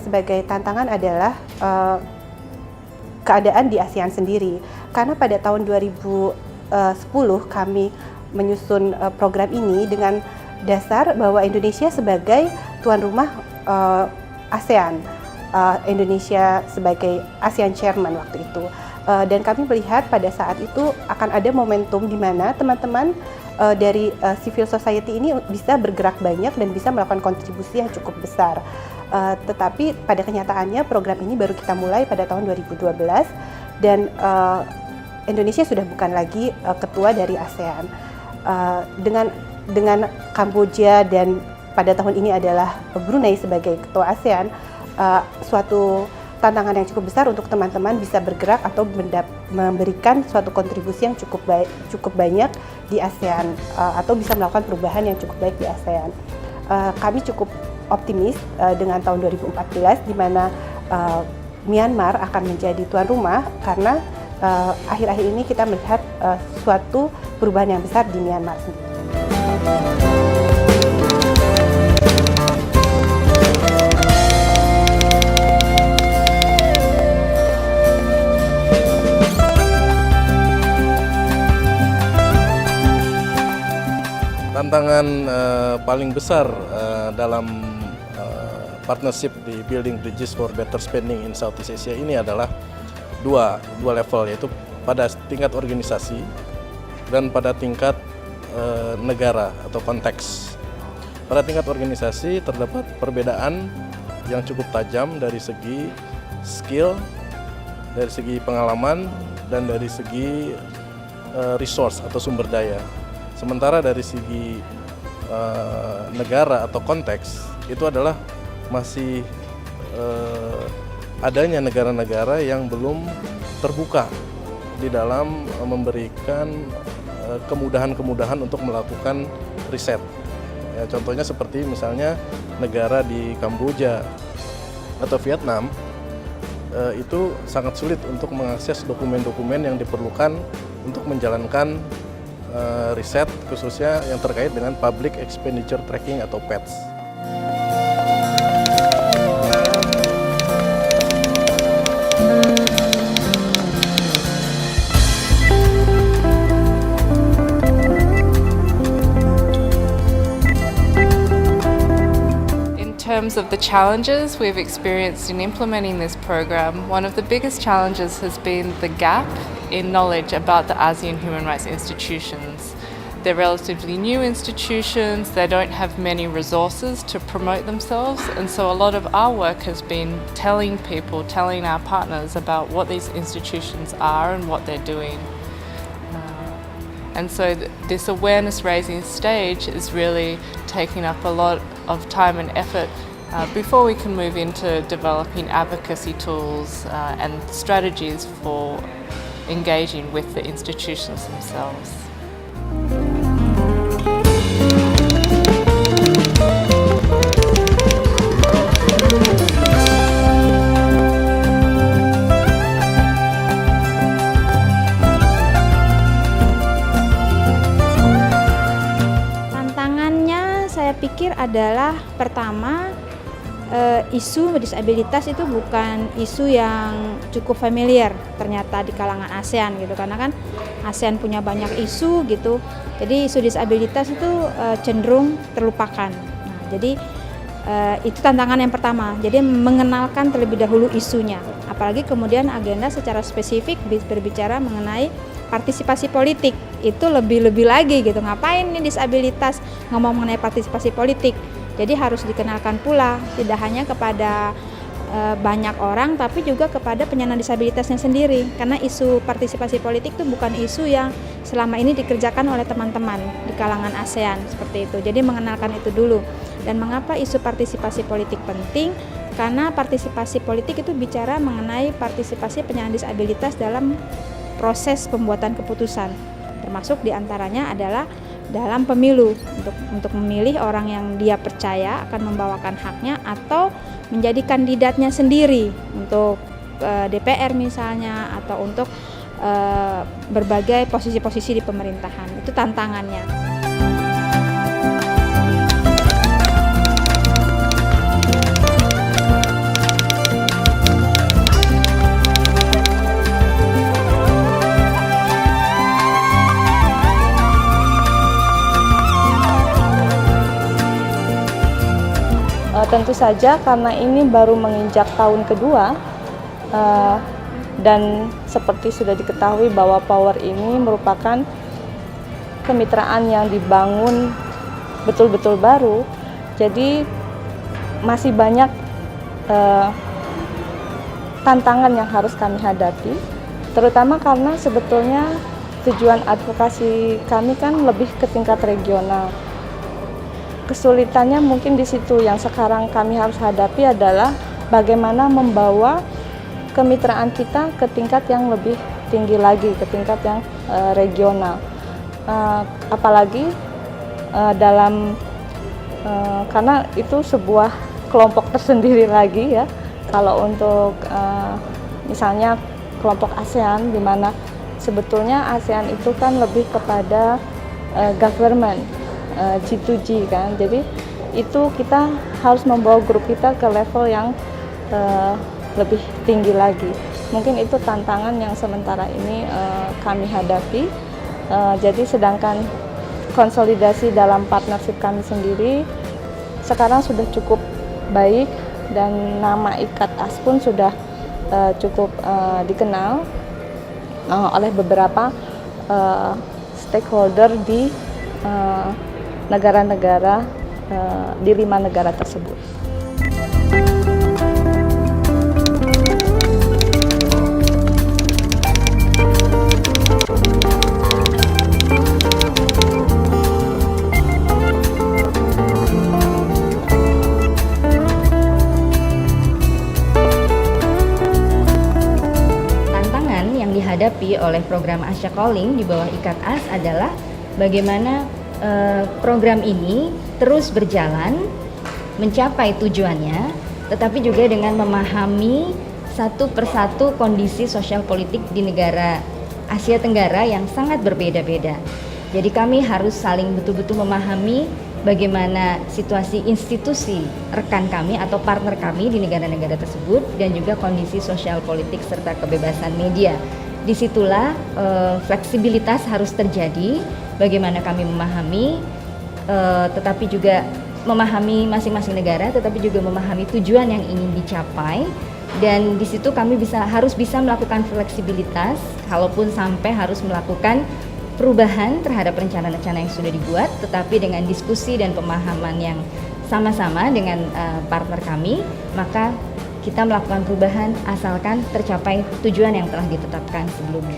sebagai tantangan adalah keadaan di ASEAN sendiri. Karena pada tahun 2010 kami menyusun program ini dengan dasar bahwa Indonesia sebagai tuan rumah ASEAN, Indonesia sebagai ASEAN Chairman waktu itu. Dan kami melihat pada saat itu akan ada momentum di mana teman-teman dari civil society ini bisa bergerak banyak dan bisa melakukan kontribusi yang cukup besar. Tetapi pada kenyataannya program ini baru kita mulai pada tahun 2012 dan Indonesia sudah bukan lagi ketua dari ASEAN. Dengan Kamboja dan pada tahun ini adalah Brunei sebagai ketua ASEAN, suatu tantangan yang cukup besar untuk teman-teman bisa bergerak atau memberikan suatu kontribusi yang cukup banyak di ASEAN atau bisa melakukan perubahan yang cukup baik di ASEAN. Kami cukup optimis dengan tahun 2014 di mana Myanmar akan menjadi tuan rumah karena akhir-akhir ini kita melihat suatu perubahan yang besar di Myanmar sendiri. Tantangan paling besar dalam partnership di Building Bridges for Better Spending in Southeast Asia ini adalah dua level, yaitu pada tingkat organisasi dan pada tingkat negara atau konteks. Pada tingkat organisasi terdapat perbedaan yang cukup tajam dari segi skill, dari segi pengalaman, dan dari segi resource atau sumber daya. Sementara dari segi negara atau konteks itu adalah masih adanya negara-negara yang belum terbuka di dalam memberikan kemudahan-kemudahan untuk melakukan riset. Ya, contohnya seperti misalnya negara di Kamboja atau Vietnam itu sangat sulit untuk mengakses dokumen-dokumen yang diperlukan untuk menjalankan riset khususnya yang terkait dengan Public Expenditure Tracking atau PETS. In terms of the challenges we've experienced in implementing this program, one of the biggest challenges has been the gap in knowledge about the ASEAN human rights institutions. They're relatively new institutions, they don't have many resources to promote themselves, and so a lot of our work has been telling our partners about what these institutions are and what they're doing. And so this awareness raising stage is really taking up a lot of time and effort before we can move into developing advocacy tools and strategies for engaging with the institutions themselves. Tantangannya saya pikir adalah pertama, isu disabilitas itu bukan isu yang cukup familiar ternyata di kalangan ASEAN gitu, karena kan ASEAN punya banyak isu gitu, jadi isu disabilitas itu cenderung terlupakan. Nah, jadi itu tantangan yang pertama, jadi mengenalkan terlebih dahulu isunya, apalagi kemudian agenda secara spesifik berbicara mengenai partisipasi politik, itu lebih lagi gitu, ngapain nih disabilitas ngomong mengenai partisipasi politik. Jadi harus dikenalkan pula, tidak hanya kepada banyak orang, tapi juga kepada penyandang disabilitasnya sendiri. Karena isu partisipasi politik itu bukan isu yang selama ini dikerjakan oleh teman-teman di kalangan ASEAN, seperti itu. Jadi mengenalkan itu dulu. Dan mengapa isu partisipasi politik penting? Karena partisipasi politik itu bicara mengenai partisipasi penyandang disabilitas dalam proses pembuatan keputusan. Termasuk diantaranya adalah dalam pemilu, untuk memilih orang yang dia percaya akan membawakan haknya atau menjadi kandidatnya sendiri untuk DPR misalnya, atau untuk berbagai posisi-posisi di pemerintahan. Itu tantangannya. Tentu saja karena ini baru menginjak tahun kedua dan seperti sudah diketahui bahwa Power ini merupakan kemitraan yang dibangun betul-betul baru, jadi masih banyak tantangan yang harus kami hadapi, terutama karena sebetulnya tujuan advokasi kami kan lebih ke tingkat regional. Kesulitannya mungkin di situ yang sekarang kami harus hadapi adalah bagaimana membawa kemitraan kita ke tingkat yang lebih tinggi lagi, ke tingkat yang regional. Apalagi karena itu sebuah kelompok tersendiri lagi ya. Kalau untuk misalnya kelompok ASEAN, di mana sebetulnya ASEAN itu kan lebih kepada government, G2G kan. Jadi itu kita harus membawa grup kita ke level yang lebih tinggi lagi. Mungkin itu tantangan yang sementara ini kami hadapi. Jadi sedangkan konsolidasi dalam partnership kami sendiri sekarang sudah cukup baik dan nama IKAT-AS pun sudah cukup dikenal oleh beberapa stakeholder di negara-negara di 5 negara tersebut. Dihadapi oleh program Asia Calling di bawah IKAT-AS adalah bagaimana program ini terus berjalan mencapai tujuannya, tetapi juga dengan memahami satu persatu kondisi sosial politik di negara Asia Tenggara yang sangat berbeda-beda. Jadi kami harus saling betul-betul memahami bagaimana situasi institusi rekan kami atau partner kami di negara-negara tersebut dan juga kondisi sosial politik serta kebebasan media. Disitulah fleksibilitas harus terjadi, bagaimana kami memahami, tetapi juga memahami masing-masing negara, tetapi juga memahami tujuan yang ingin dicapai, dan di situ kami harus bisa melakukan fleksibilitas, kalaupun sampai harus melakukan perubahan terhadap rencana-rencana yang sudah dibuat, tetapi dengan diskusi dan pemahaman yang sama-sama dengan partner kami, maka kita melakukan perubahan asalkan tercapai tujuan yang telah ditetapkan sebelumnya.